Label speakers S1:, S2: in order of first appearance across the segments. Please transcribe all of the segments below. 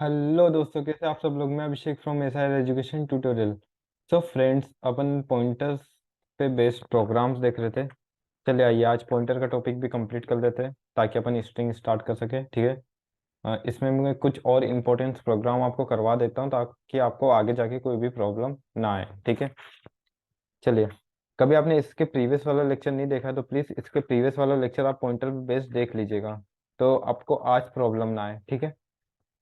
S1: Hello दोस्तों, कैसे आप सब लोग। मैं Abhishek from SR education tutorial. So friends, अपन पॉइंटर्स पे बेस्ड प्रोग्राम्स देख रहे थे। चलिए आइए आज पॉइंटर का टॉपिक भी कंप्लीट कर लेते हैं ताकि अपन स्ट्रिंग स्टार्ट कर सके। ठीक है। इसमें मैं कुछ और इम्पोर्टेंट प्रोग्राम आपको करवा देता हूँ ताकि आपको आगे जाके कोई भी प्रॉब्लम ना आए। ठीक है। चलिए, कभी आपने इसके प्रीवियस वाला लेक्चर नहीं देखा तो प्लीज़ इसके प्रीवियस वाला लेक्चर आप पॉइंटर बेस्ड देख लीजिएगा, तो आपको आज प्रॉब्लम ना आए। ठीक है।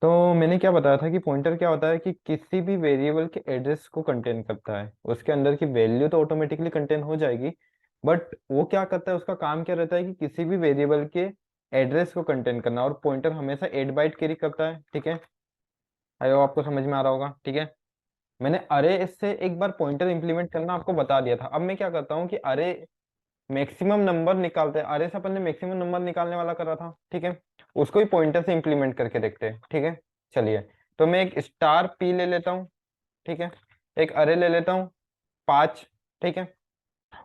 S1: तो मैंने क्या बताया था कि पॉइंटर क्या होता है कि किसी भी वेरिएबल के एड्रेस को कंटेन करता है। उसके अंदर की वैल्यू तो ऑटोमेटिकली कंटेन हो जाएगी, बट वो क्या करता है, उसका काम क्या रहता है कि किसी भी वेरिएबल के एड्रेस को कंटेन करना। और पॉइंटर हमेशा 8 बाइट कैरी करता है। ठीक है। आई होप आपको समझ में आ रहा होगा। ठीक है। मैंने अरे से एक बार पॉइंटर इंप्लीमेंट करना आपको बता दिया था। अब मैं क्या करता हूँ कि अरे मैक्सिमम नंबर निकालते हैं। अरे से अपन ने मैक्सिमम नंबर निकालने वाला करा था। ठीक है। उसको ही पॉइंटर से इंप्लीमेंट करके देखते हैं। ठीक है। चलिए, तो मैं एक स्टार पी ले लेता हूँ। ठीक है। एक अरे ले लेता हूँ 5। ठीक है।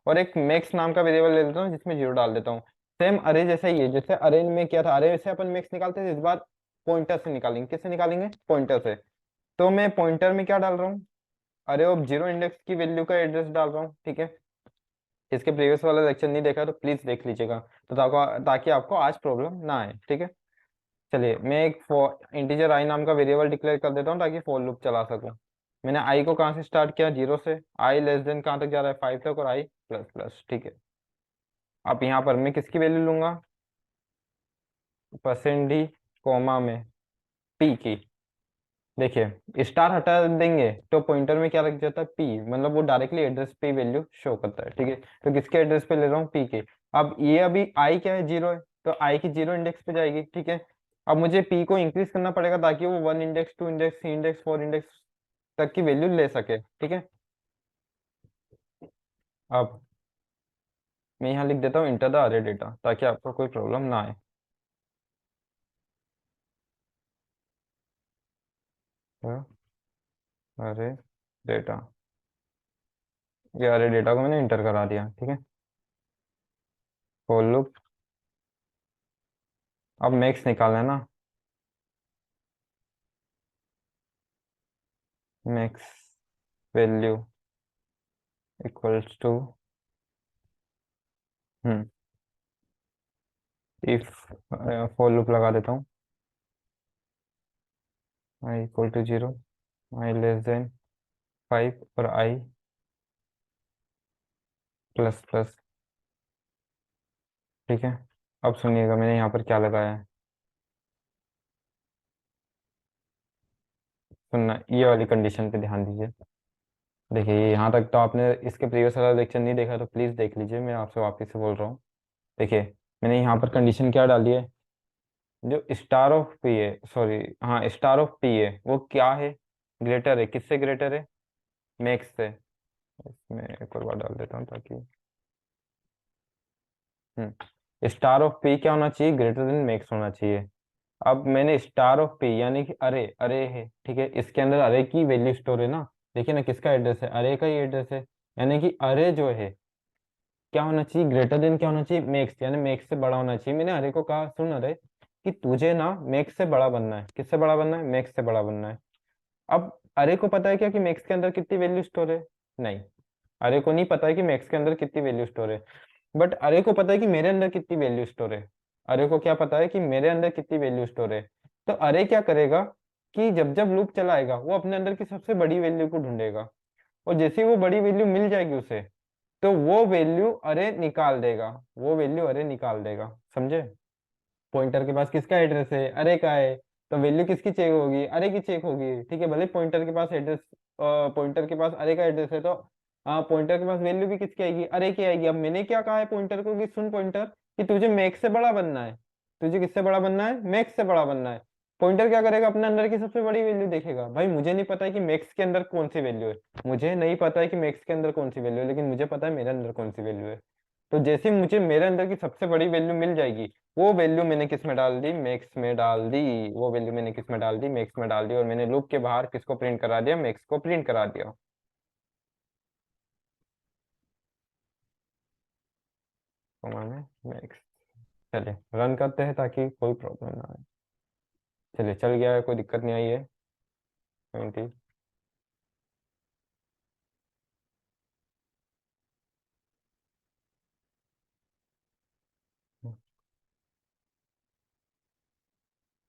S1: और एक मैक्स नाम का वेरिएबल ले लेता हूँ जिसमें 0 डाल देता हूँ। सेम अरे जैसा ही है, जैसे अरे में किया था। अरे से अपन मैक्स निकालते थे, इस बार पॉइंटर से निकालेंगे। किससे निकालेंगे? पॉइंटर से। तो मैं पॉइंटर में क्या डाल रहा हूँ? अरे ऑफ 0 इंडेक्स की वैल्यू का एड्रेस डाल रहा हूँ। ठीक है। इसके प्रीवियस वाला लेक्चर नहीं देखा तो प्लीज देख लीजिएगा, तो ताकि आपको आज प्रॉब्लम ना आए। ठीक है। चलिए, मैं एक इंटीजर आई नाम का वेरिएबल डिक्लेयर कर देता हूँ ताकि फॉर लूप चला सकूं। मैंने आई को कहाँ से स्टार्ट किया? 0 से। आई लेस देन कहाँ तक जा रहा है? 5 तक। और आई प्लस प्लस। ठीक है। अब यहाँ पर मैं किसकी वैल्यू लूंगा? परसेंट डी कॉमा में पी की। देखिए, स्टार हटा देंगे तो पॉइंटर में क्या लग जाता है? पी, मतलब वो डायरेक्टली एड्रेस पे वैल्यू शो करता है। ठीक है। तो किसके एड्रेस पे ले रहा हूँ? पी के। अब ये अभी आई क्या है? 0 है, तो आई की 0 इंडेक्स पे जाएगी। ठीक है। अब मुझे पी को इंक्रीज करना पड़ेगा ताकि वो 1 इंडेक्स, 2 इंडेक्स, 3 इंडेक्स, 4 इंडेक्स तक की वैल्यू ले सके। ठीक है। अब मैं यहाँ लिख देता हूँ इंटर द अरे डेटा ताकि आपको कोई प्रॉब्लम ना आए। तो अरे डेटा, ये अरे डेटा को मैंने इंटर करा दिया। ठीक है। For loop. अब मैक्स निकालना है ना। Max value equals to, if for loop लगा देता हूँ। I equal to 0, I less than 5 और आई प्लस प्लस। ठीक है। अब सुनिएगा मैंने यहाँ पर क्या लगाया है। सुनना, ये वाली कंडीशन पे ध्यान दीजिए। देखिए, यहाँ तक तो आपने इसके प्रीवियस वाला लेक्चर नहीं देखा तो प्लीज़ देख लीजिए, मैं आपसे वापस से बोल रहा हूँ। देखिए, मैंने यहाँ पर कंडीशन क्या डाली है? जो स्टार ऑफ पी है, सॉरी, हाँ, स्टार ऑफ पी है वो क्या है? ग्रेटर है। किससे ग्रेटर है? मैक्स से। इसमें एक और बार डाल देता हूँ ताकि स्टार ऑफ पी क्या होना चाहिए? ग्रेटर देन मैक्स होना चाहिए। अब मैंने स्टार ऑफ पी यानी कि अरे अरे है। ठीक है। इसके अंदर अरे की वैल्यू स्टोर है ना। देखिए ना, किसका एड्रेस है? अरे का ही एड्रेस है। यानी कि अरे जो है क्या होना चाहिए? ग्रेटर देन क्या होना चाहिए? मैक्स, यानी मैक्स से बड़ा होना चाहिए। मैंने अरे को कहा, सुन अरे, कि तुझे ना मैक्स से बड़ा बनना है। किससे बड़ा बनना है? मैक्स से बड़ा बनना है। अब अरे को पता है क्या कि मैक्स के अंदर कितनी वैल्यू स्टोर है? नहीं, अरे को नहीं पता है कि मैक्स के अंदर कितनी वैल्यू स्टोर है। बट अरे को पता है कि मेरे अंदर कितनी वैल्यू स्टोर है। अरे को क्या पता है कि मेरे अंदर कितनी वैल्यू स्टोर है। तो अरे क्या करेगा कि जब जब लूप चलाएगा वो अपने अंदर की सबसे बड़ी वैल्यू को ढूंढेगा। और जैसे ही वो बड़ी वैल्यू मिल जाएगी उसे, तो वो वैल्यू अरे निकाल देगा। वो वैल्यू अरे निकाल देगा। समझे? पॉइंटर के पास किसका एड्रेस है? अरे का है। तो वैल्यू किसकी चेक होगी? अरे की चेक होगी। ठीक है। भले पॉइंटर के पास एड्रेस, पॉइंटर के पास अरे का एड्रेस है, तो पॉइंटर के पास वैल्यू भी किसकी आएगी? अरे की आएगी। अब मैंने क्या कहा है पॉइंटर को कि सुन पॉइंटर, कि तुझे मैक्स से बड़ा बनना है। तुझे किससे बड़ा बनना है? मैक्स से बड़ा बनना है। पॉइंटर क्या करेगा? अपने अंदर की सबसे बड़ी वैल्यू देखेगा। भाई मुझे नहीं पता है कि मैक्स के अंदर कौन सी वैल्यू है। मुझे नहीं पता है कि मैक्स के अंदर कौन सी वैल्यू है, लेकिन मुझे पता है मेरे अंदर कौन सी वैल्यू है। तो जैसे ही मुझे मेरे अंदर की सबसे बड़ी वैल्यू मिल जाएगी, वो वैल्यू मैंने किस में डाल दी? मैक्स में डाल दी। वो वैल्यू मैंने किस में डाल दी? मैक्स में डाल दी। और मैंने लूप के बाहर किसको प्रिंट करा दिया? मैक्स को प्रिंट करा दिया। तो मैंने मैक्स। चलिए रन करते हैं ताकि कोई प्रॉब्लम ना आए। चलिए चल गया है, कोई दिक्कत नहीं आई है। 20।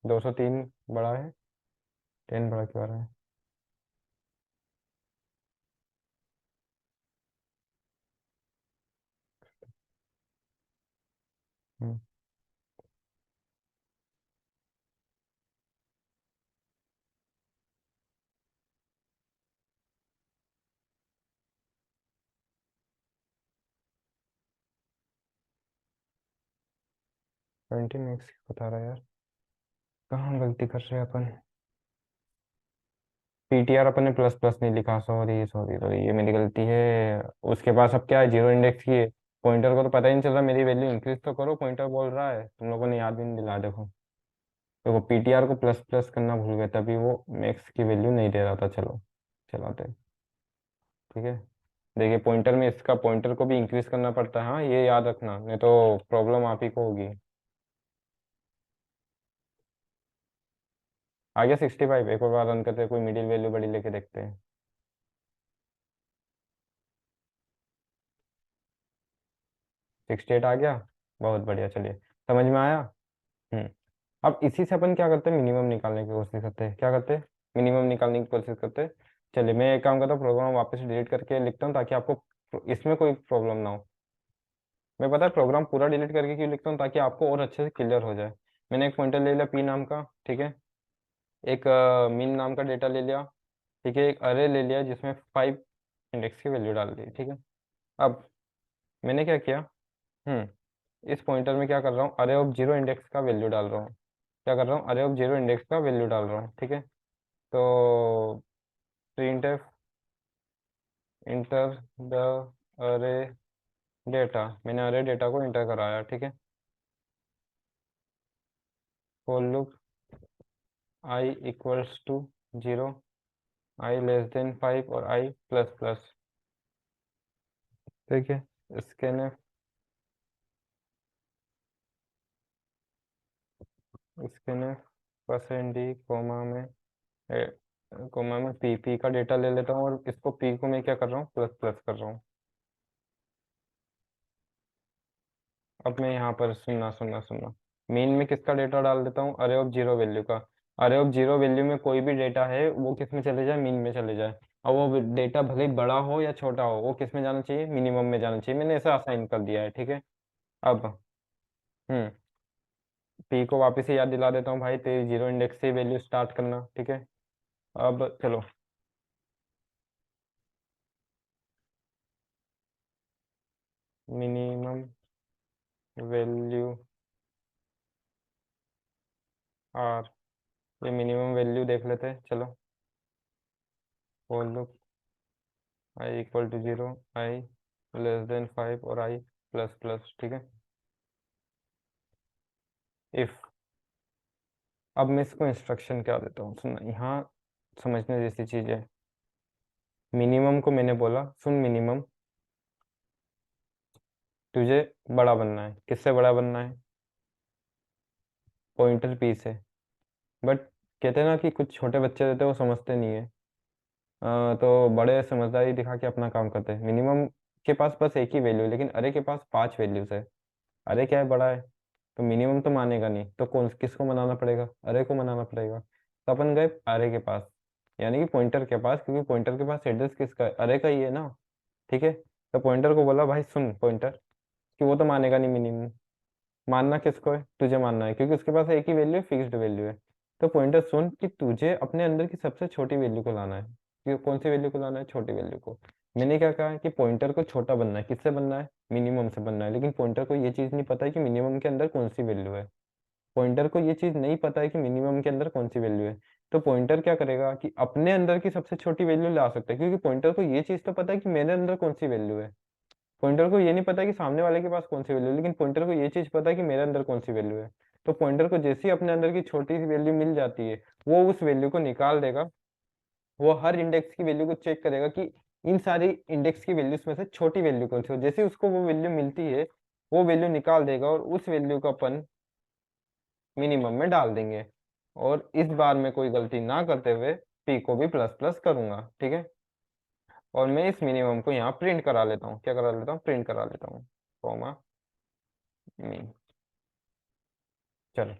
S1: 203 बड़ा है, 10 बड़ा क्यों आ रहा है? हम्म, 17 x बता रहा है यार, कहाँ गलती कर रहे हैं अपन? पीटीआर अपन ने प्लस प्लस नहीं लिखा, सॉरी सॉरी सॉरी, ये मेरी गलती है। उसके पास अब क्या है, जीरो इंडेक्स की है। पॉइंटर को तो पता ही नहीं चल रहा, मेरी वैल्यू इंक्रीज तो करो, पॉइंटर बोल रहा है, तुम लोगों ने याद भी नहीं दिला। देखो देखो, पीटीआर को प्लस प्लस करना भूल गए, तभी वो मैक्स की वैल्यू नहीं दे रहा था। चलो चलाते हैं, ठीक है। देखिए पॉइंटर में इसका पॉइंटर को भी इंक्रीज करना पड़ता है, हाँ ये याद रखना, नहीं तो प्रॉब्लम आप ही को होगी। आ गया 65, एक और बार रन करते हैं, कोई मिडिल वैल्यू बड़ी लेके देखते हैं। 68 आ गया, बहुत बढ़िया, चलिए समझ में आया। हम्म। अब इसी से अपन क्या करते हैं, मिनिमम निकालने की कोशिश करते हैं। क्या करते हैं? मिनिमम निकालने की कोशिश करते हैं। चलिए मैं एक काम करता हूँ, प्रोग्राम वापस डिलीट करके लिखता हूँ ताकि आपको इसमें कोई प्रॉब्लम ना हो। मैं पता है प्रोग्राम पूरा डिलीट करके क्यों लिखता हूँ, ताकि आपको और अच्छे से क्लियर हो जाए। मैंने एक पॉइंटर ले लिया पी नाम का, ठीक है। एक मीन नाम का डेटा ले लिया, ठीक है। एक अरे ले लिया जिसमें 5 इंडेक्स की वैल्यू डाल दी, ठीक है। अब मैंने क्या किया, इस पॉइंटर में क्या कर रहा हूँ, अरे ऑफ जीरो इंडेक्स का वैल्यू डाल रहा हूँ। क्या कर रहा हूँ, अरे ऑफ जीरो इंडेक्स का वैल्यू डाल रहा हूँ, ठीक है। तो print F enter the array data, मैंने अरे डेटा को इंटर कराया, ठीक है। For loop I equals to zero, I less than 5 और आई प्लस प्लस, ठीक है। Scan scan percent D comma में पी पी का डेटा ले लेता हूँ, और इसको पी को मैं क्या कर रहा हूँ, प्लस प्लस कर रहा हूँ। अब मैं यहाँ पर सुनना सुनना सुनना, मेन में किसका डेटा डाल देता हूँ, अरे ऑफ जीरो वैल्यू का। अरे ऑफ जीरो वैल्यू में कोई भी डेटा है वो किस में चले जाए, मीन में चले जाए। और वो डेटा भले ही बड़ा हो या छोटा हो, वो किस में जाना चाहिए, मिनिमम में जाना चाहिए। मैंने ऐसा असाइन कर दिया है, ठीक है। अब हम्म पी को वापस से याद दिला देता हूँ, भाई तेरी जीरो इंडेक्स से वैल्यू स्टार्ट करना, ठीक है। अब चलो, मिनिमम वैल्यू आर, ये मिनिमम वैल्यू देख लेते हैं, चलो। For loop I equal to zero, I less than 5 और आई प्लस प्लस, ठीक है। इफ, अब मैं इसको इंस्ट्रक्शन क्या देता हूँ, सुनना यहाँ, समझने जैसी चीज है। मिनिमम को मैंने बोला, सुन मिनिमम, तुझे बड़ा बनना है, किससे बड़ा बनना है, पॉइंटर पी से। बट कहते हैं ना कि कुछ छोटे बच्चे रहते हैं वो समझते नहीं है। तो बड़े समझदारी दिखा के अपना काम करते हैं। मिनिमम के पास बस एक ही वैल्यू है, लेकिन अरे के पास 5 वैल्यूज है। अरे क्या है, बड़ा है, तो मिनिमम तो मानेगा नहीं, तो कौन किसको मनाना पड़ेगा, अरे को मनाना पड़ेगा। तो अपन गए अरे के पास, यानी कि पॉइंटर के पास, क्योंकि पॉइंटर के पास एड्रेस किसका है, अरे का ही है ना, ठीक है। तो पॉइंटर को बोला, भाई सुन पॉइंटर, कि वो तो मानेगा नहीं मिनिमम। मानना किसको है, तुझे मानना है, क्योंकि उसके पास एक ही वैल्यू है, फिक्स्ड वैल्यू है। तो पॉइंटर सुन कि तुझे अपने अंदर की सबसे छोटी वैल्यू को लाना है। कि कौन सी वैल्यू को लाना है, छोटी वैल्यू को। मैंने क्या कहा है कि पॉइंटर को छोटा बनना है, किससे बनना है, मिनिमम से बनना है। लेकिन पॉइंटर को ये चीज नहीं पता है कि मिनिमम के अंदर कौन सी वैल्यू है। पॉइंटर को ये चीज नहीं पता है कि मिनिमम के अंदर कौन सी वैल्यू है। तो पॉइंटर क्या करेगा कि अपने अंदर की सबसे छोटी वैल्यू ला सकता है, क्योंकि पॉइंटर को ये चीज तो पता है कि मेरे अंदर कौन सी वैल्यू है। पॉइंटर को ये नहीं पता कि सामने वाले के पास कौन सी वैल्यू है, लेकिन पॉइंटर को ये चीज पता है कि मेरे अंदर कौन सी वैल्यू है। तो पॉइंटर को जैसे ही अपने अंदर की छोटी सी वैल्यू मिल जाती है, वो उस वैल्यू को निकाल देगा। वो हर इंडेक्स की वैल्यू को चेक करेगा कि इन सारी इंडेक्स की वैल्यूज में से छोटी वैल्यू कौन सी हो। जैसे ही उसको वो वैल्यू मिलती है, वो वैल्यू निकाल देगा और उस वैल्यू को अपन मिनिमम में डाल देंगे। और इस बार मैं कोई गलती ना करते हुए पी को भी प्लस प्लस करूंगा, ठीक है। और मैं इस मिनिमम को यहाँ प्रिंट करा लेता हूँ, क्या करा लेता हूँ, प्रिंट करा लेता हूँ, कॉमा मीन। चलो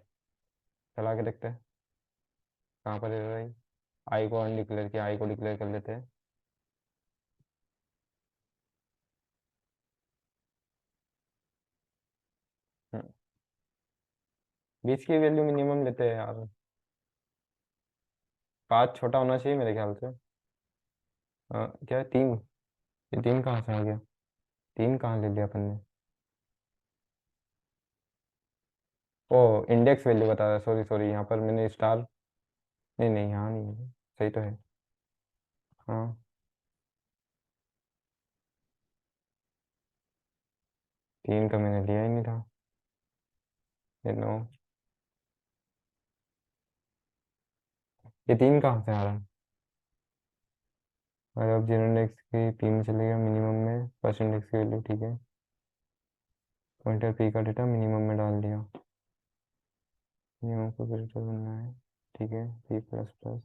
S1: चला के देखते हैं कहाँ पर एरर आई। आई को अनडिक्लेयर किया, आई को डिक्लेयर कर लेते हैं। हम्म, 20 की वैल्यू मिनिमम लेते हैं यार। 5 छोटा होना चाहिए मेरे ख्याल से। क्या है 3? ये 3 कहाँ से आ गया? 3 कहाँ ले लिया अपन ने? ओ, इंडेक्स वैल्यू बता रहा है, सॉरी सॉरी, यहाँ पर मैंने स्टार, नहीं नहीं यहाँ नहीं है, सही तो है। हाँ, 3 का मैंने लिया ही नहीं था। ये 9, ये 3 कहाँ से आ रहा है? अरे अब जीरो इंडेक्स की पी में चलेगा, मिनिमम में फर्स्ट इंडेक्स की वैल्यू, ठीक है। पॉइंटर पी का डेटा मिनिमम में डाल दिया, मिनिमम को फिल्टर बनना है, ठीक है, पी प्लस प्लस।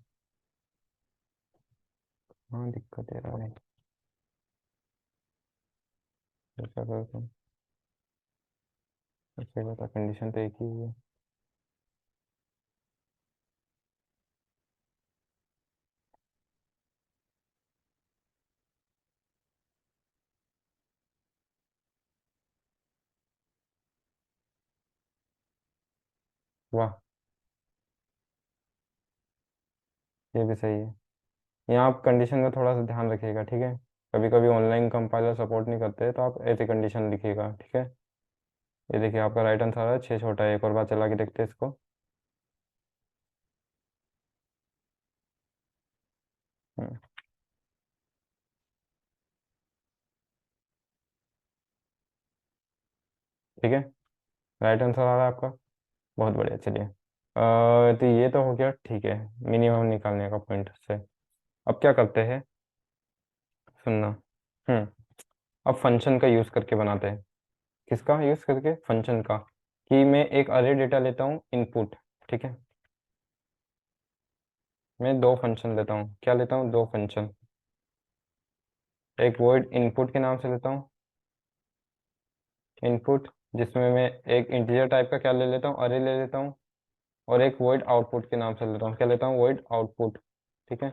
S1: हाँ दिक्कत है रहा है, फिर क्या करता हूँ, सबसे बता, कंडीशन तो एक ही है। वाह, ये भी सही है। यहाँ आप कंडीशन का थोड़ा सा ध्यान रखिएगा, ठीक है। कभी कभी ऑनलाइन कंपाइलर सपोर्ट नहीं करते, तो आप ऐसे कंडीशन लिखिएगा, ठीक है। ये देखिए आपका राइट आंसर आ रहा है 6 छोटा है, एक और बार चला के देखते हैं इसको। हम्म, ठीक है, राइट आंसर आ रहा है आपका, बहुत बढ़िया, चलिए। तो ये तो हो गया, ठीक है, मिनिमम निकालने का पॉइंट से। अब क्या करते हैं, सुनना। हम्म, अब फंक्शन का यूज़ करके बनाते हैं। किसका यूज़ करके? फंक्शन का। कि मैं एक अरे डेटा लेता हूँ इनपुट, ठीक है। मैं दो फंक्शन लेता हूँ, क्या लेता हूँ, दो फंक्शन। एक वॉइड इनपुट के नाम से लेता हूँ, इनपुट, जिसमें मैं एक इंटीजर टाइप का क्या ले लेता हूँ, अरे ले लेता हूँ। और एक वॉइड आउटपुट के नाम से लेता हूँ, क्या लेता हूँ, वॉइड आउटपुट, ठीक है।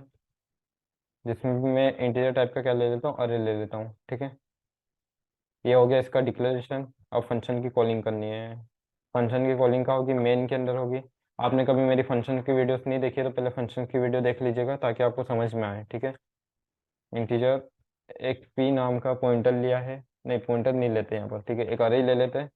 S1: जिसमें भी मैं इंटीजर टाइप का क्या ले लेता हूँ, अरे ले लेता हूँ, ठीक है। ये हो गया इसका डिक्लेरेशन। अब फंक्शन की कॉलिंग करनी है। फंक्शन की कॉलिंग का होगी, मेन के अंदर होगी। आपने कभी मेरी फंक्शन की वीडियोस नहीं देखी है तो पहले फंक्शन की वीडियो देख लीजिएगा ताकि आपको समझ में आए, ठीक है। इंटीजर एक पी नाम का पॉइंटर लिया है, नहीं पॉइंटर नहीं लेते यहाँ पर, ठीक है, एक अरे ले लेते हैं।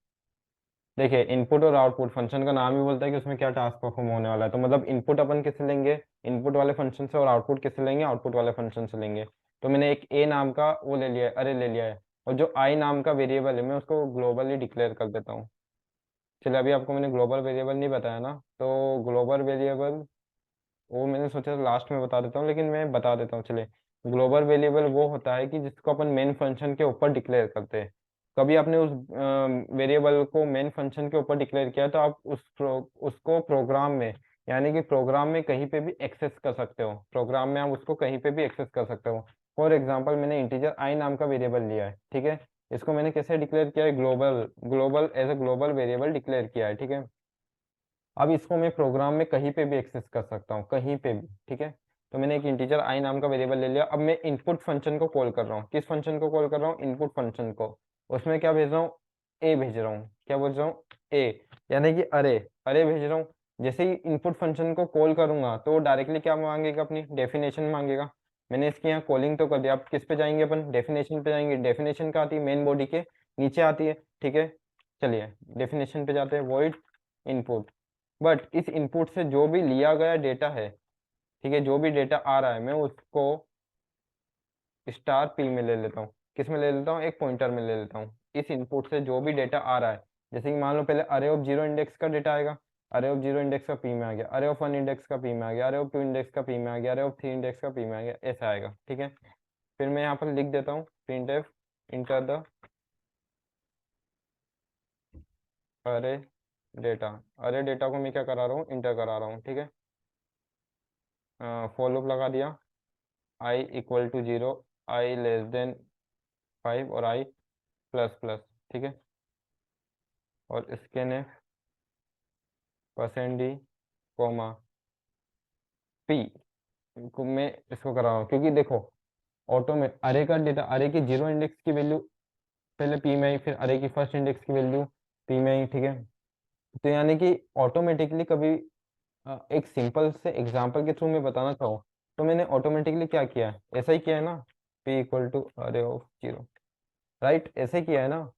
S1: देखिए इनपुट और आउटपुट, फंक्शन का नाम ही बोलता है कि उसमें क्या टास्क परफॉर्म होने वाला है, तो मतलब इनपुट अपन किससे लेंगे, इनपुट वाले फंक्शन से, और आउटपुट किससे लेंगे, आउटपुट वाले फंक्शन से लेंगे। तो मैंने एक ए नाम का वो ले लिया है, अरे ले लिया है। और जो आई नाम का वेरिएबल है मैं उसको ग्लोबली डिक्लेयर कर देता हूँ। चलिए अभी आपको मैंने ग्लोबल वेरिएबल नहीं बताया ना, तो ग्लोबल वेरिएबल वो मैंने सोचा था लास्ट में बता देता हूँ, लेकिन मैं बता देता हूँ, चलिए। ग्लोबल वेरिएबल वो होता है कि जिसको अपन मेन फंक्शन के ऊपर डिक्लेयर करते हैं। कभी आपने उस वेरिएबल को मेन फंक्शन के ऊपर डिक्लेयर किया तो आप उसको प्रोग्राम में, यानी कि प्रोग्राम में कहीं पे भी एक्सेस कर सकते हो, प्रोग्राम में आप उसको कहीं पे भी एक्सेस कर सकते हो। फॉर एग्जाम्पल मैंने इंटीजर आई नाम का वेरिएबल लिया है, ठीक है। इसको मैंने कैसे डिक्लेयर किया है, global, global as a global variable declare किया है, ठीक है। अब इसको मैं प्रोग्राम में कहीं पे भी एक्सेस कर सकता हूँ, कहीं पे भी, ठीक है। तो मैंने एक इंटीजर आई नाम का वेरिएबल ले लिया, अब मैं इनपुट फंक्शन को कॉल कर रहा हूँ, किस फंक्शन को कॉल कर रहा हूँ, इनपुट फंक्शन को। उसमें क्या भेज रहा हूँ, ए भेज रहा हूँ, क्या बोल रहा हूँ, ए, यानी कि अरे, अरे भेज रहा हूँ। जैसे ही इनपुट फंक्शन को कॉल करूंगा तो डायरेक्टली क्या मांगेगा, अपनी डेफिनेशन मांगेगा। मैंने इसकी यहाँ कॉलिंग तो कर दिया, अब किस पे जाएंगे अपन, डेफिनेशन पे जाएंगे। डेफिनेशन का आती है मेन बॉडी के नीचे आती है, ठीक है। चलिए डेफिनेशन पे जाते हैं, वॉइड इनपुट। बट इस इनपुट से जो भी लिया गया डेटा है, ठीक है, जो भी डेटा आ रहा है मैं उसको स्टार पी में ले लेता हूँ, किस में ले लेता हूँ, एक पॉइंटर में ले लेता हूँ। इस इनपुट से जो भी डेटा आ रहा है, जैसे कि मान लो पहले अरे ऑफ जीरो इंडेक्स का डेटा आएगा, अरे ऑफ जीरो इंडेक्स का पी में आ गया, अरे ऑफ वन इंडेक्स का पी में आ गया, अरे ऑफ टू इंडेक्स का पी में आ गया, अरे ऑफ थ्री इंडेक्स का पी में आ गया, ऐसा आएगा, ठीक है। फिर मैं यहाँ पर लिख देता हूँ print F enter the array data, अरे डेटा को मैं क्या करा रहा हूँ, इंटर करा रहा हूँ, ठीक है। फॉर लूप लगा दिया, I equal to 0, I less than 5 और आई प्लस प्लस, ठीक है। और इसके ने परसेंट डी कोमा पी को मैं इसको करा रहा हूँ, क्योंकि देखो ऑटो में अरे का डेटा, अरे की जीरो इंडेक्स की वैल्यू पहले पी में आई, फिर अरे की फर्स्ट इंडेक्स की वैल्यू पी में आई, ठीक है। तो यानी कि ऑटोमेटिकली कभी एक सिंपल से एग्जांपल के थ्रू मैं बताना चाहूँ, तो मैंने ऑटोमेटिकली क्या किया है, ऐसा ही किया है ना, पी इक्वल टू अरे ऑफ जीरो, राइट, ऐसे ही किया है ना।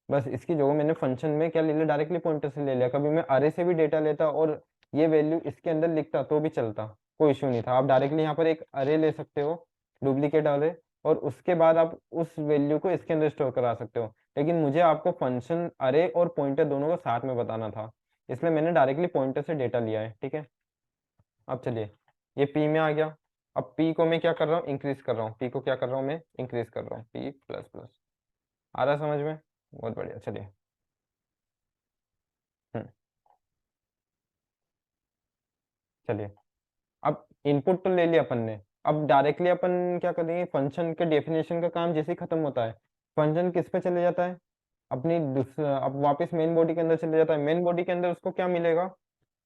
S1: बस इसकी जगह मैंने फंक्शन में क्या ले लिया, डायरेक्टली पॉइंटर से ले लिया। कभी मैं अरे से भी डेटा लेता और ये वैल्यू इसके अंदर लिखता तो भी चलता, कोई इश्यू नहीं था। आप डायरेक्टली यहाँ पर एक अरे ले सकते हो, डुप्लीकेट अरे, और उसके बाद आप उस वैल्यू को इसके अंदर स्टोर करा सकते हो। लेकिन मुझे आपको फंक्शन अरे और पॉइंटर दोनों को साथ में बताना था, इसलिए मैंने डायरेक्टली पॉइंटर से डेटा लिया है, ठीक है। अब चलिए, ये पी में आ गया। अब पी को मैं क्या कर रहा हूँ, इंक्रीज कर रहा हूँ, पी को क्या कर रहा हूँ मैं, इंक्रीज कर रहा हूँ, पी प्लस प्लस। आ रहा है समझ में, बहुत बढ़िया, चलिए। हम्म, चलिए। अब इनपुट तो ले लिया अपन ने, अब डायरेक्टली अपन क्या करेंगे, फंक्शन के डेफिनेशन का काम जैसे ही खत्म होता है, फंक्शन किस पे चले जाता है, अपनी दूसरा, अब वापस मेन बॉडी के अंदर चले जाता है। मेन बॉडी के अंदर उसको क्या मिलेगा,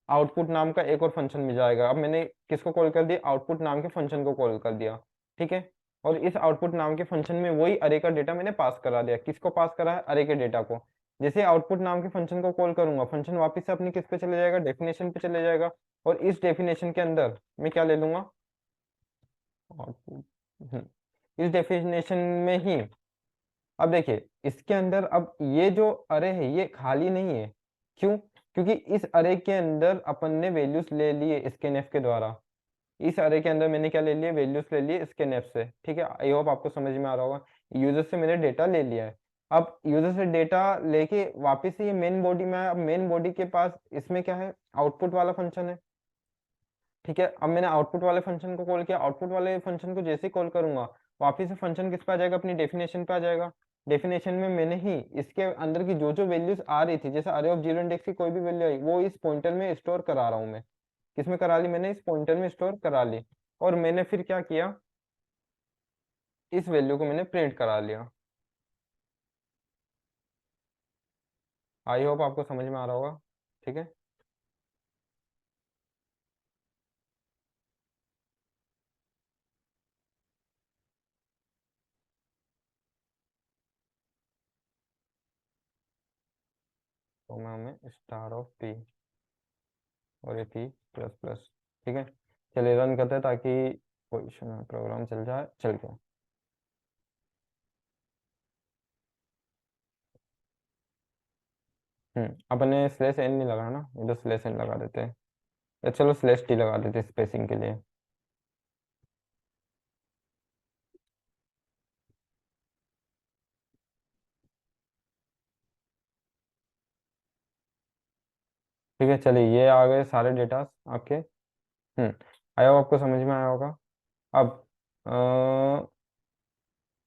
S1: आउटपुट नाम का एक और फंक्शन मिल जाएगा। अब मैंने किसको कॉल कर दिया, आउटपुट नाम के फंक्शन को कॉल कर दिया, ठीक है। और इस आउटपुट नाम के फंक्शन में वही अरे का डेटा मैंने पास करा दिया, किसको पास करा है, अरे के डेटा को। जैसे आउटपुट नाम के फंक्शन को कॉल करूंगा, फंक्शन वापस से अपनी किस पे चले जाएगा, डेफिनेशन पे चले जाएगा। और इस डेफिनेशन के अंदर मैं क्या ले लूंगा, आउटपुट। इस डेफिनेशन में ही, अब देखिए इसके अंदर, अब ये जो अरे है ये खाली नहीं है, क्यों, क्योंकि इस अरे के अंदर अपन ने वैल्यूज ले लिए स्कैनफ के द्वारा। इस अरे के अंदर मैंने क्या ले लिया, वैल्यूज ले लिए स्कैनफ से, ठीक है। आई होप आपको समझ में आ रहा होगा। यूजर से मैंने डेटा ले लिया है। अब यूजर से डेटा लेके वापस से ये मेन बॉडी में आया। अब मेन बॉडी के पास इसमें क्या है, आउटपुट वाला फंक्शन है, ठीक है। अब मैंने आउटपुट वाले फंक्शन को कॉल किया, आउटपुट वाले फंक्शन को जैसे ही कॉल करूंगा, वापिस से फंक्शन किस पे आ जाएगा, अपनी डेफिनेशन पे आ जाएगा। डेफिनेशन में मैंने ही इसके अंदर की जो जो वैल्यूज आ रही थी, जैसे अरे ऑफ जीरो इंडेक्स की कोई भी वैल्यू आई, वो इस पॉइंटर में स्टोर करा रहा हूँ मैं। किसमें करा ली मैंने, इस पॉइंटर में स्टोर करा ली। और मैंने फिर क्या किया, इस वैल्यू को मैंने प्रिंट करा लिया। आई होप आपको समझ में आ रहा होगा, ठीक है। तो मैं हमें स्टार ऑफ पी और ये पी प्लस प्लस, ठीक है। चलिए रन करते हैं ताकि कोई इशू ना, प्रोग्राम चल जाए, चल गया। अपने स्लैश एन नहीं लगा ना, इधर स्लैश एन लगा देते हैं, या चलो स्लैश टी लगा देते हैं स्पेसिंग के लिए। ठीक है, चलिए ये आ गए सारे डेटा आपके। आया होगा, आपको समझ में आया होगा। अब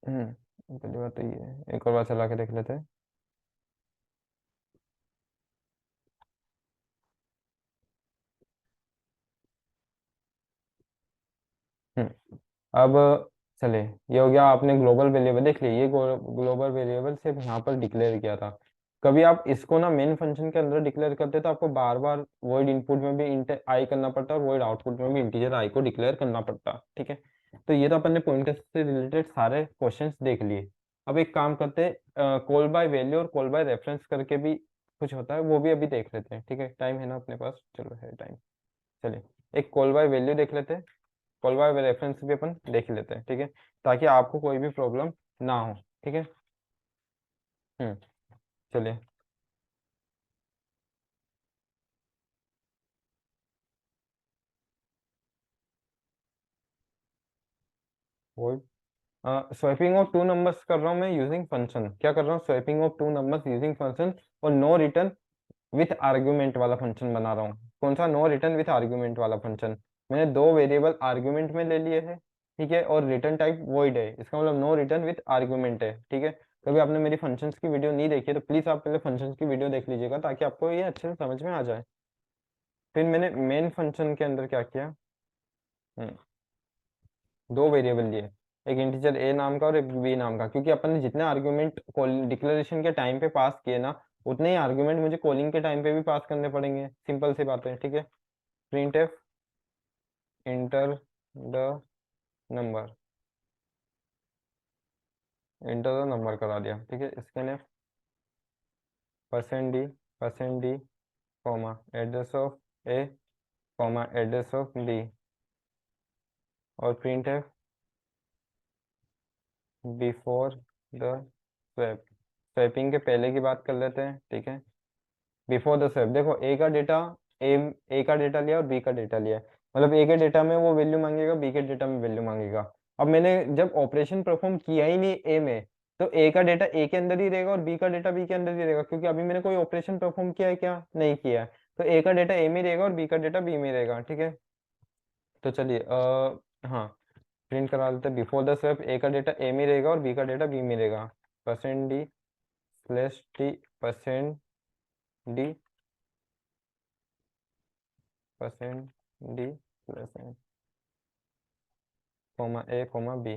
S1: पहली बात तो ये है, एक और बार चला के देख लेते हैं। हम्म अब चलिए, ये हो गया, आपने ग्लोबल वेरिएबल देख लिया, ये ग्लोबल वेरिएबल सिर्फ यहाँ पर डिक्लेयर किया था। कभी आप इसको ना मेन फंक्शन के अंदर डिक्लेयर करते तो आपको बार बार वॉइड इनपुट में भी इंट आई करना पड़ता और वॉइड आउटपुट में भी इंटीजर आई को डिक्लेयर करना पड़ता, ठीक है। तो ये तो अपन ने पॉइंटर से रिलेटेड सारे क्वेश्चंस देख लिए। अब एक काम करते हैं, कॉल बाय वैल्यू और कॉल बाय रेफरेंस करके भी कुछ होता है, वो भी अभी देख लेते हैं, ठीक है। टाइम है ना अपने पास, चलो है टाइम। चलिए, एक कॉल बाय वैल्यू देख लेते हैं, कॉल बाय रेफरेंस भी अपन देख ही लेते हैं, ठीक है, ताकि आपको कोई भी प्रॉब्लम ना हो, ठीक है। हम्म चलिए। Void swapping of two numbers कर रहा हूँ मैं यूजिंग फंक्शन, क्या कर रहा हूँ, swapping of two numbers using function, और नो रिटर्न विथ आर्ग्यूमेंट वाला फंक्शन बना रहा हूँ। कौन सा, नो रिटर्न विथ आर्ग्यूमेंट वाला फंक्शन। मैंने दो वेरिएबल आर्ग्यूमेंट में ले लिए हैं, ठीक है, और रिटर्न टाइप वॉइड है, इसका मतलब नो रिटर्न विथ आर्ग्यूमेंट है, ठीक है। कभी आपने मेरी फंक्शंस की वीडियो नहीं देखी है तो प्लीज आप पहले फंक्शंस की वीडियो देख लीजिएगा, ताकि आपको ये अच्छे से समझ में आ जाए। फिर मैंने मेन फंक्शन के अंदर क्या किया, हम्म, दो वेरिएबल लिए, एक इंटीजर ए नाम का और एक बी नाम का, क्योंकि अपन ने जितने आर्ग्यूमेंट डिक्लेरेशन के टाइम पे पास किए ना, उतने ही आर्ग्यूमेंट मुझे कॉलिंग के टाइम पे भी पास करने पड़ेंगे। सिंपल सी बात है, ठीक है। Print F enter the number, enter the number करा दिया, ठीक है। इसके ने percent D comma address of A comma address of B, और print F before the swap, swapping के पहले की बात कर लेते हैं, ठीक है। बिफोर द स्वैप, देखो ए का डेटा, ए ए का डेटा लिया और बी का डेटा लिया है, मतलब ए के डेटा में वो वैल्यू मांगेगा, बी के डेटा में वैल्यू मांगेगा। अब मैंने जब ऑपरेशन परफॉर्म किया ही नहीं ए में, तो ए का डेटा ए के अंदर ही रहेगा और बी का डेटा बी के अंदर ही रहेगा, क्योंकि अभी मैंने कोई ऑपरेशन परफॉर्म किया है क्या, नहीं किया है। तो ए का डेटा ए में रहेगा और बी का डेटा बी में रहेगा, ठीक है। तो चलिए हाँ, प्रिंट करा लेते हैं। बिफोर द स्वैप ए का डेटा ए में रहेगा और बी का डेटा बी में रहेगा। Percent D slash T, percent D, percent D plus N comma A comma B,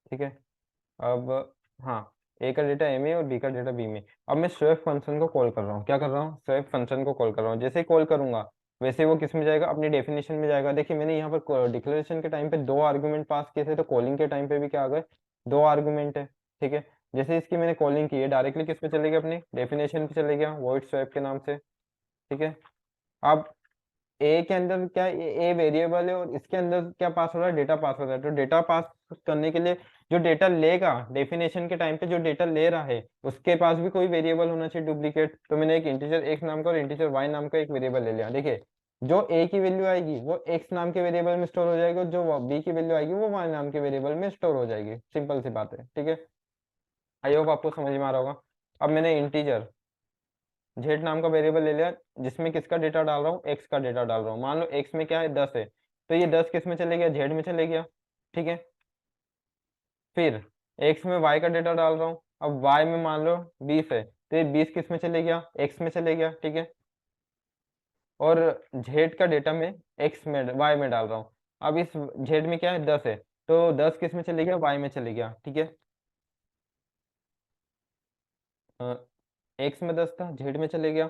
S1: ठीक है। अब हाँ, ए का डेटा ए में और बी का डेटा बी में। अब मैं स्वेप फंक्शन को कॉल कर रहा हूँ, क्या कर रहा हूँ, स्वेप फंक्शन को कॉल कर रहा हूँ। जैसे ही कॉल करूंगा वैसे ही वो किस में जाएगा, अपनी डेफिनेशन में जाएगा। देखिए मैंने यहाँ पर डिक्लेरेशन के टाइम पे दो आर्गुमेंट पास किए थे, तो कॉलिंग के टाइम पे भी क्या आ गए, दो आर्गुमेंट है, ठीक है। जैसे इसकी मैंने कॉलिंग की है, डायरेक्टली किस पे चले गया, अपनी डेफिनेशन पे चले गया, वॉइड स्वैप के नाम से, ठीक है। अब ए के अंदर क्या, ए वेरिएबल है और इसके अंदर क्या पास हो रहा है, डेटा पास हो रहा है। तो डेटा पास करने के लिए जो डेटा लेगा डेफिनेशन के टाइम पे, जो डेटा ले रहा है उसके पास भी कोई वेरिएबल होना चाहिए डुप्लीकेट। तो मैंने एक इंटीजर एक्स नाम का और इंटीजर वाई नाम का एक वेरिएबल ले लिया। देखिए जो ए की वैल्यू आएगी वो एक्स नाम के वेरिएबल में स्टोर हो जाएगी, और जो बी की वैल्यू आएगी वो वाई नाम के वेरिएबल में स्टोर हो जाएगी। सिंपल सी बात है, ठीक है। आई होप आपको समझ में आ रहा होगा। अब मैंने इंटीजर जेड नाम का वेरिएबल ले लिया, जिसमें किसका डेटा डाल रहा हूँ, एक्स का डेटा डाल रहा हूँ। मान लो एक्स में क्या है, 10 है, तो ये 10 किस में चले गया, जेड में चले गया, ठीक है। फिर एक्स में वाई का डेटा डाल रहा हूँ, अब वाई में मान लो 20 है, तो ये 20 किस में चले गया, एक्स में चले गया, ठीक है। और जेड का डेटा में एक्स में वाई में डाल रहा हूँ। अब इस जेड में क्या है, 10 है, तो 10 किस में चले गया, वाई में चले गया, ठीक है। एक्स में 10 था, जेड में चले गया,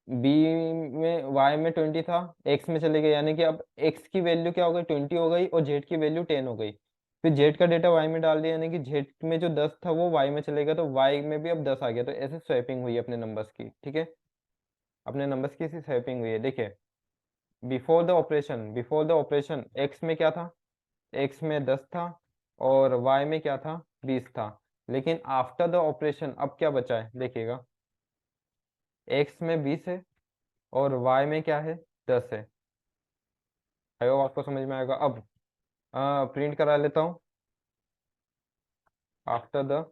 S1: बी में वाई में 20 था, एक्स में चले गए, यानी कि अब एक्स की वैल्यू क्या हो गई, 20 हो गई, और जेड की वैल्यू 10 हो गई। फिर जेड का डेटा वाई में डाल दिया, यानी कि जेड में जो 10 था वो वाई में चलेगा, तो वाई में भी अब 10 आ गया। तो ऐसे स्वैपिंग हुई है अपने नंबर्स की, ठीक है। अपने नंबर्स की ऐसी स्वैपिंग हुई है, देखिए। बिफोर द ऑपरेशन एक्स में क्या था, एक्स में 10 था, और वाई में क्या था, 20 था। लेकिन आफ्टर द ऑपरेशन अब क्या बचा है, देखिएगा, एक्स में 20 है और वाई में क्या है, 10 है। आई होप आपको समझ में आएगा। अब प्रिंट करा लेता हूँ आफ्टर द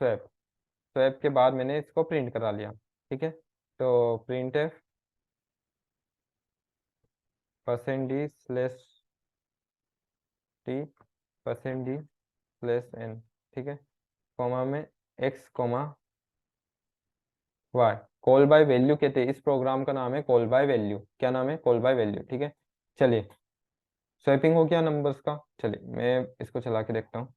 S1: स्वैप, स्वैप के बाद मैंने इसको प्रिंट करा लिया, ठीक है। तो print F percent D slash T, percent D slash N, ठीक है, कॉमा में x comma y. Call by value कहते हैं, इस प्रोग्राम का नाम है कॉल बाय वैल्यू। क्या नाम है, कॉल बाय वैल्यू, ठीक है। चलिए, स्वैपिंग हो गया नंबर्स का। चलिए मैं इसको चला के देखता हूँ।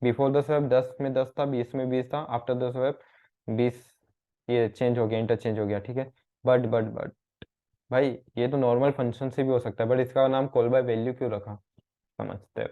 S1: बिफोर द स्वैप 10 में 10 था, 20 में 20 था, आफ्टर द स्वैप 20, ये चेंज हो गया, इंटरचेंज हो गया, ठीक है। बट भाई ये तो नॉर्मल फंक्शन से भी हो सकता है, बट इसका नाम कॉल बाय वैल्यू क्यों रखा, समझते हो।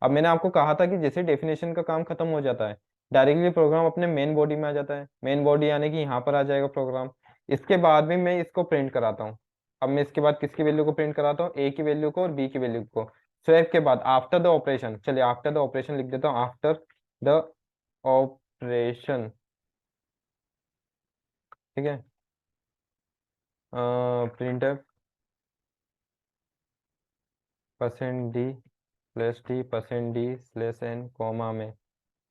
S1: अब मैंने आपको कहा था कि जैसे डेफिनेशन का काम खत्म हो जाता है, डायरेक्टली प्रोग्राम अपने मेन बॉडी में आ जाता है। मेन बॉडी यानी कि यहाँ पर आ जाएगा प्रोग्राम। इसके बाद भी मैं इसको प्रिंट कराता हूँ। अब मैं इसके बाद किसकी वैल्यू को प्रिंट कराता हूँ, ए की वैल्यू को और बी की वैल्यू को। स्वैप के बाद आफ्टर द ऑपरेशन, चलिए आफ्टर द ऑपरेशन लिख देता हूँ, आफ्टर द ऑपरेशन, ठीक है। Print percent D plus T, percent D slash N comma में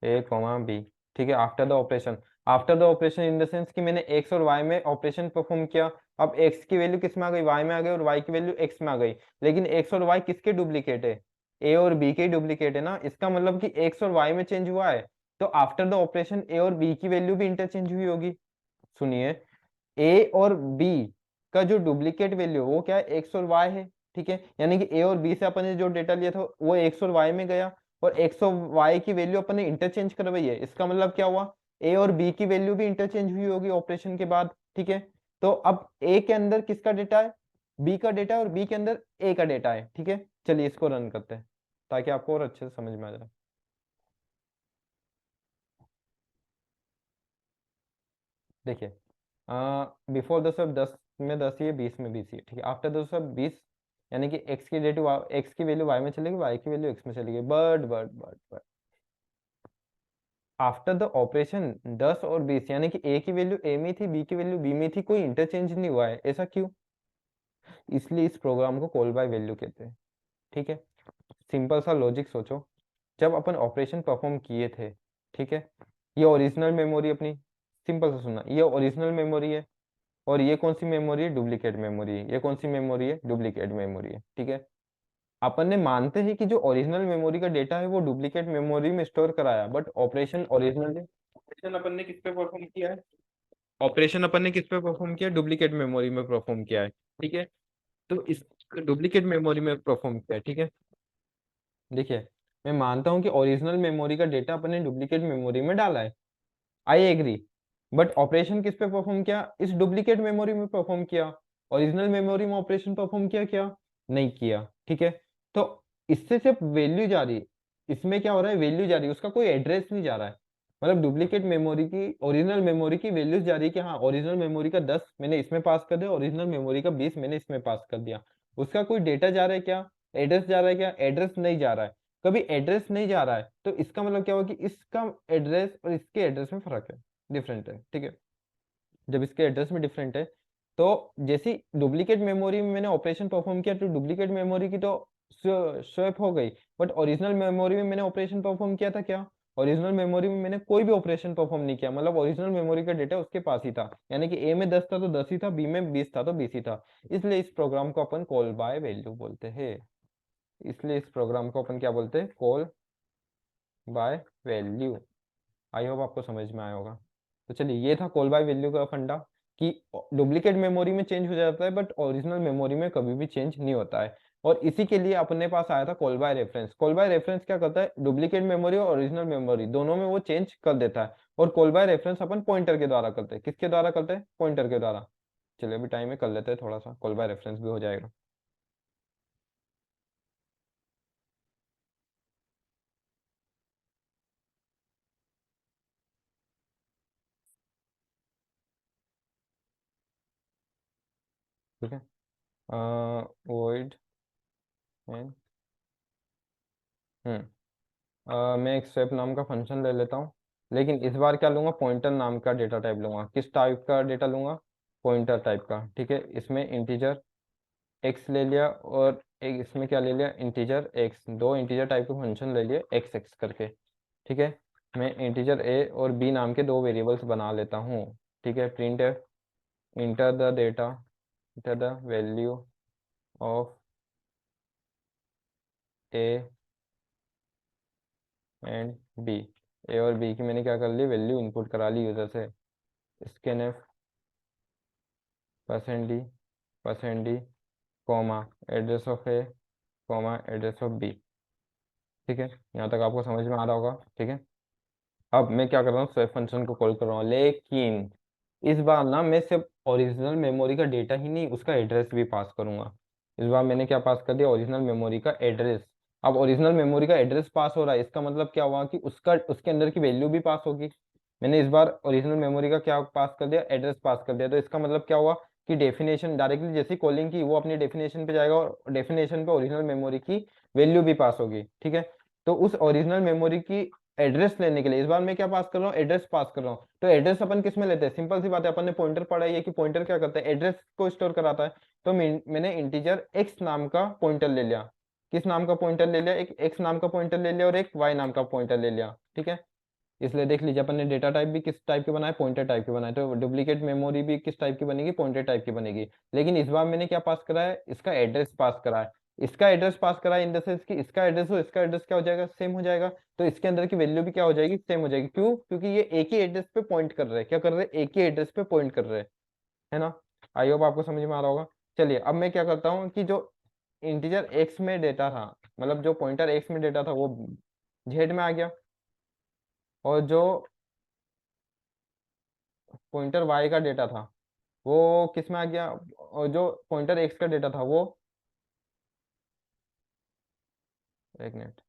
S1: ए कॉमा बी, ठीक है। After the operation, after the operation in the sense कि मैंने एक्स और वाई में ऑपरेशन परफॉर्म किया। अब एक्स की वैल्यू किस में आ गई, वाई में आ गई, और वाई की वैल्यू एक्स में आ गई। लेकिन एक्स और वाई किसके डुप्लीकेट है, ए और बी के डुप्लीकेट है ना, इसका मतलब कि एक्स और वाई में चेंज हुआ है, तो आफ्टर द ऑपरेशन ए और बी की वैल्यू भी इंटरचेंज हुई होगी। सुनिए, ए और बी का जो डुप्लीकेट वैल्यू वो क्या है, एक्स और वाई है। ठीक है, यानी कि ए और बी से अपन ने जो डेटा लिया था वो एक्स और वाई में गया, और एक्स और वाई की वैल्यू अपन ने इंटरचेंज करवाई है। इसका मतलब क्या हुआ, ए और बी की वैल्यू भी इंटरचेंज हुई होगी ऑपरेशन के बाद। ठीक है, तो अब ए के अंदर किसका डेटा है, बी का डेटा है, और बी के अंदर ए का डेटा है। ठीक है, चलिए इसको रन करते हैं ताकि आपको और अच्छे से समझ में आ जाए। देखिए, बिफोर द सब 10 में 10 ही है, 20 में 20 ही है। ठीक है, आफ्टर द सब 20, यानी कि एक्स की डेट, एक्स की वैल्यू वाई में चलेगी, वाई की वैल्यू एक्स में चलेगी। बट आफ्टर द ऑपरेशन 10 और 20, यानी कि ए की वैल्यू ए में थी, बी की वैल्यू बी में थी, कोई इंटरचेंज नहीं हुआ है। ऐसा क्यों? इसलिए इस प्रोग्राम को कॉल बाय वैल्यू कहते हैं। ठीक है, सिंपल सा लॉजिक सोचो, जब अपन ऑपरेशन परफॉर्म किए थे, ठीक है, ये ओरिजिनल मेमोरी अपनी, सिंपल सा सुनना, ये ओरिजिनल मेमोरी है, और ये कौन सी मेमोरी है, डुप्लीकेट मेमोरी है। ये कौन सी मेमोरी है, डुप्लीकेट मेमोरी है। ठीक है, अपन ने मानते हैं कि जो ओरिजिनल मेमोरी का डेटा है वो डुप्लीकेट मेमोरी में स्टोर कराया, बट ऑपरेशन ओरिजिनल, ऑपरेशन अपन ने किस पे परफॉर्म किया है, ऑपरेशन अपन ने किस पे परफॉर्म किया, डुप्लीकेट मेमोरी में परफॉर्म किया है। ठीक है, तो इस डुप्लीकेट मेमोरी में परफॉर्म किया है। ठीक है, देखिए, मैं मानता हूँ कि ओरिजिनल मेमोरी का डेटा अपन ने डुप्लीकेट मेमोरी में डाला है, आई एग्री, बट ऑपरेशन किस पे परफॉर्म किया, इस डुप्लीकेट मेमोरी में परफॉर्म किया। ओरिजिनल मेमोरी में ऑपरेशन परफॉर्म किया क्या, नहीं किया। ठीक है, तो इससे सिर्फ वैल्यू जा रही है, इसमें क्या हो रहा है, वैल्यू जा रही है, उसका कोई एड्रेस नहीं जा रहा है। मतलब डुप्लीकेट मेमोरी की ओरिजिनल मेमोरी की वैल्यूज जा रही है कि हाँ, ओरिजिनल मेमोरी का 10 मैंने इसमें पास कर दिया, ओरिजिनल मेमोरी का 20 मैंने इसमें पास कर दिया। उसका कोई डेटा जा रहा है क्या, एड्रेस जा रहा है क्या, एड्रेस नहीं जा रहा है। कभी एड्रेस नहीं जा रहा है तो इसका मतलब क्या हुआ कि इसका एड्रेस और इसके एड्रेस में फर्क है, डिफरेंट है। ठीक है, जब इसके एड्रेस में डिफरेंट है, तो जैसी डुप्लीकेट मेमोरी में मैंने ऑपरेशन परफॉर्म किया तो डुप्लीकेट मेमोरी की तो स्वैप हो गई, बट ओरिजिनल मेमोरी में मैंने ऑपरेशन परफॉर्म किया था क्या, ओरिजिनल मेमोरी में मैंने कोई भी ऑपरेशन परफॉर्म नहीं किया। मतलब ओरिजिनल मेमोरी का डेटा उसके पास ही था, यानी कि ए में 10 था तो 10 ही था, बी में 20 था तो 20 ही था। इसलिए इस प्रोग्राम को अपन कॉल बाय वैल्यू बोलते हैं। इसलिए इस प्रोग्राम को अपन क्या बोलते हैं, call by value. I hope आपको समझ में आया होगा। तो चलिए, ये था कॉल बाय वैल्यू का फंडा, कि डुप्लीकेट मेमोरी में चेंज हो जाता है बट ओरिजिनल मेमोरी में कभी भी चेंज नहीं होता है। और इसी के लिए अपने पास आया था call by reference. Call by reference क्या करता है, डुप्लीकेट मेमोरी और ओरिजिनल मेमोरी दोनों में वो चेंज कर देता है। और call by reference upon pointer के द्वारा करते हैं, किसके द्वारा करते हैं, पॉइंटर के द्वारा। चलिए अभी टाइम में कर लेते हैं थोड़ा सा, कॉल बाय रेफरेंस भी हो जाएगा। ठीक है, वॉइड एंड, मैं एक स्वेप नाम का फंक्शन ले लेता हूँ, लेकिन इस बार क्या लूंगा, पॉइंटर नाम का डेटा टाइप लूंगा। किस टाइप का डेटा लूंगा, पॉइंटर टाइप का। ठीक है, इसमें इंटीजर एक्स ले लिया, और एक इसमें क्या ले लिया, इंटीजर एक्स। दो इंटीजर टाइप के फंक्शन ले लिए एक्स एक्स करके। ठीक है, मैं इंटीजर ए और बी नाम के दो वेरिएबल्स बना लेता हूँ। ठीक है, print enter the data, enter the value of A and B. A और बी की मैंने क्या कर ली, वैल्यू इनपुट करा ली यूजर से। Scan percent D, percent D, comma address of A, comma address of B. ठीक है, यहाँ तक आपको समझ में आ रहा होगा। ठीक है, अब मैं क्या कर रहा हूँ, स्वेप फंक्शन को कॉल कर रहा हूँ, लेकिन इस बार ना मैं सिर्फ ओरिजिनल मेमोरी का डेटा ही नहीं, उसका एड्रेस भी पास करूंगा। इस बार मैंने क्या पास कर दिया, ओरिजिनल मेमोरी का एड्रेस। अब ओरिजिनल मेमोरी का एड्रेस पास हो रहा है, इसका मतलब क्या हुआ कि उसका उसके अंदर की वैल्यू भी पास होगी। मैंने इस बार ओरिजिनल मेमोरी का क्या पास कर दिया, एड्रेस पास कर दिया, तो इसका मतलब क्या हुआ कि डेफिनेशन डायरेक्टली जैसी कॉलिंग की वो अपनी डेफिनेशन पे जाएगा, और डेफिनेशन पे ओरिजिनल मेमोरी की वैल्यू भी पास होगी। ठीक है, तो उस ओरिजिनल मेमोरी की एड्रेस लेने के लिए इस बार मैं क्या पास कर रहा हूँ, एड्रेस पास कर रहा हूँ। तो एड्रेस अपन किस में लेते हैं, सिंपल सी बात है, अपन ने पॉइंटर पढ़ा है कि पॉइंटर क्या करता है, एड्रेस को स्टोर कराता है। तो मैंने इंटीजर एक्स नाम का पॉइंटर ले लिया। किस नाम का पॉइंटर ले लिया, एक एक्स नाम का पॉइंटर ले लिया और एक वाई नाम का पॉइंटर ले लिया। ठीक है, इसलिए देख लीजिए अपन ने डेटा टाइप भी किस टाइप के बनाए, पॉइंटर टाइप के बनाए, तो डुप्लीकेट मेमोरी भी किस टाइप की बनेगी, पॉइंटर टाइप की बनेगी। लेकिन इस बार मैंने क्या पास करा है, इसका एड्रेस पास करा है। इसका एड्रेस पास करा इन द सेंस कि इसका एड्रेस हो इसका एड्रेस क्या हो जाएगा, सेम हो जाएगा। तो इसके अंदर की वैल्यू भी क्या हो जाएगी, सेम हो जाएगी। क्यों? क्योंकि ये एक ही एड्रेस पे पॉइंट कर रहे हैं। क्या कर रहे हैं? एक ही एड्रेस पे पॉइंट कर रहे हैं, है ना। आई होप आपको समझ में आ रहा होगा। चलिए अब मैं क्या करता हूँ कि जो इंटीजर एक्स में डेटा था, मतलब जो पॉइंटर एक्स में डेटा था वो जेड में आ गया, और जो पॉइंटर वाई का डेटा था वो किस में आ गया, और जो पॉइंटर एक्स का डेटा था वो, एक मिनट,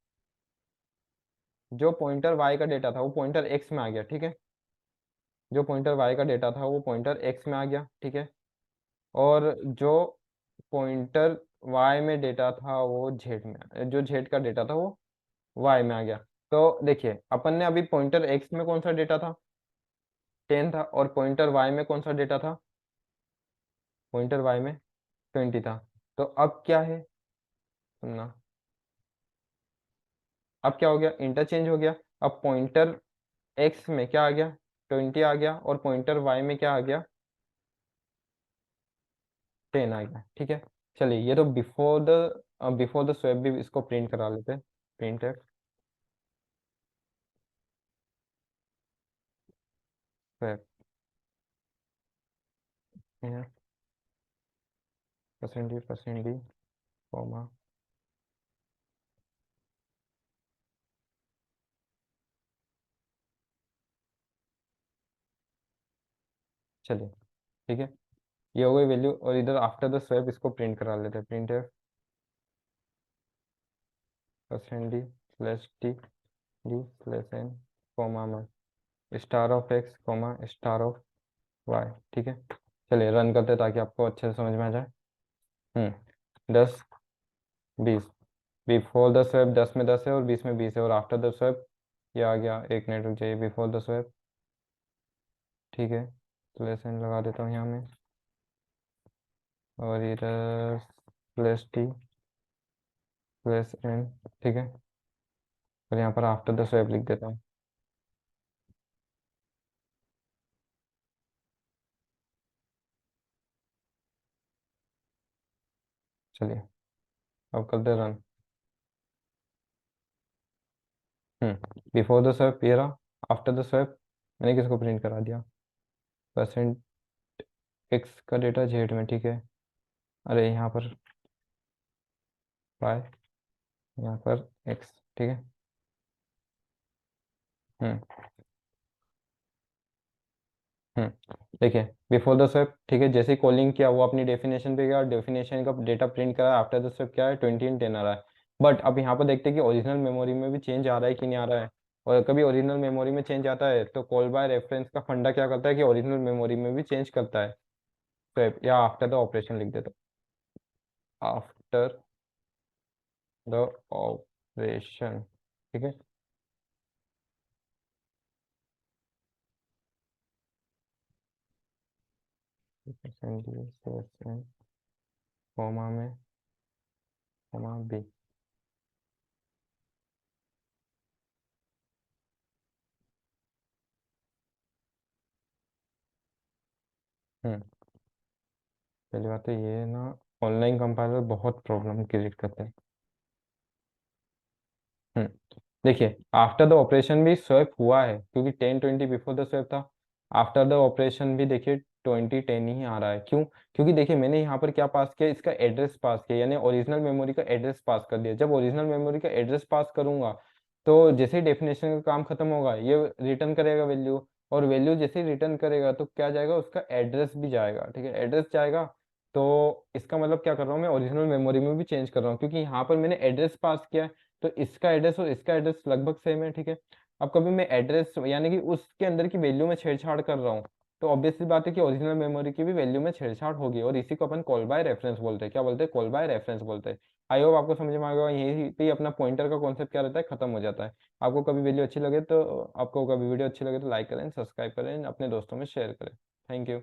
S1: जो पॉइंटर वाई का डेटा था वो पॉइंटर एक्स में आ गया, ठीक है। जो पॉइंटर वाई का डेटा था वो पॉइंटर एक्स में आ गया, ठीक है। और जो पॉइंटर वाई में डेटा था वो जेड में, जो जेड का डेटा था वो वाई में आ गया। तो देखिए अपन ने अभी पॉइंटर एक्स में कौन सा डेटा था, 10 था, और पॉइंटर वाई में कौन सा डेटा था, पॉइंटर वाई में 20 था। तो अब क्या है, सुनना, अब क्या हो गया, इंटरचेंज हो गया। अब पॉइंटर एक्स में क्या आ गया, 20 आ गया, और पॉइंटर वाई में क्या आ गया, 10 आ गया, ठीक है। चलिए ये तो बिफोर द स्वैप भी इसको प्रिंट करा लेते हैं। Print swap percent D comma, चलिए ठीक है, ये हो गई वैल्यू। और इधर आफ्टर द स्वैप इसको प्रिंट करा लेते हैं। प्रिंट है percent D slash T D slash N comma में star of X comma star of Y, ठीक है। चलिए रन करते हैं ताकि आपको अच्छे से समझ में आ जाए। 10 20, बिफोर द स्वैप 10 में 10 है और 20 में 20 है, और आफ्टर द स्वैप ये आ गया, एक मिनट रुक जाइए, बिफोर द स्वैप, ठीक है। स्लैश एन लगा देता हूँ यहाँ में, और इधर स्लैश टी स्लैश एन, ठीक है। और यहाँ पर आफ्टर द स्वैप लिख देता हूँ। चलिए अब करते हैं रन। बिफोर द स्वैप ये रहा, आफ्टर द स्वैप मैंने किसको प्रिंट करा दिया, परसेंट एक्स का डेटा जेड में, ठीक है। अरे यहाँ पर वाई, यहाँ पर एक्स, ठीक है। हम्म देखिए बिफोर द स्वैप, ठीक है, जैसे ही कॉलिंग किया वो अपनी डेफिनेशन पे गया, और डेफिनेशन का डेटा प्रिंट करा। आफ्टर द स्वैप क्या है, 20 एंड 10 आ रहा है। बट अब यहाँ पर देखते हैं कि ओरिजिनल मेमोरी में भी चेंज आ रहा है कि नहीं आ रहा है। और कभी ओरिजिनल मेमोरी में चेंज आता है तो कॉल बाय रेफरेंस का फंडा क्या करता है कि ओरिजिनल मेमोरी में भी चेंज करता है स्वैप, या आफ्टर द ऑपरेशन लिख देता हूँ, आफ्टर द ऑपरेशन, ठीक है। कॉमा में कॉमा बी। हम्म पहली बात तो ये ना, ऑनलाइन कंपाइलर बहुत प्रॉब्लम क्रिएट करते हैं। हम्म देखिए आफ्टर द ऑपरेशन भी स्वैप हुआ है, क्योंकि 10 20 बिफोर द स्वैप था। आफ्टर द ऑपरेशन भी देखिए 20 10 ही आ रहा है। क्यों? क्योंकि देखिए मैंने यहाँ पर क्या पास किया, इसका एड्रेस पास किया, यानी ओरिजिनल मेमोरी का एड्रेस पास कर दिया। जब ओरिजिनल मेमोरी का एड्रेस पास करूंगा तो जैसे ही डेफिनेशन का काम खत्म होगा ये रिटर्न करेगा वैल्यू, और वैल्यू जैसे ही रिटर्न करेगा तो क्या जाएगा, उसका एड्रेस भी जाएगा, ठीक है, एड्रेस जाएगा। तो इसका मतलब क्या कर रहा हूँ मैं, ओरिजिनल मेमोरी में भी चेंज कर रहा हूँ, क्योंकि यहाँ पर मैंने एड्रेस पास किया है। तो इसका एड्रेस और इसका एड्रेस लगभग सेम है, ठीक है। अब कभी मैं एड्रेस यानी कि उसके अंदर की वैल्यू में छेड़छाड़ कर रहा हूँ तो ऑब्वियसली बात है कि ओरिजिनल मेमोरी की भी वैल्यू में छेड़छाड़ होगी, और इसी को अपन कॉल बाय रेफरेंस बोलते हैं। क्या बोलते हैं? कॉल बाय रेफरेंस बोलते हैं। आई होप आपको समझ में आ गया। यही पे ही अपना पॉइंटर का कॉन्सेप्ट क्या रहता है, खत्म हो जाता है। आपको कभी वीडियो अच्छी लगे तो आपको कभी वीडियो अच्छी लगे तो लाइक करें, सब्सक्राइब करें, अपने दोस्तों में शेयर करें। Thank you.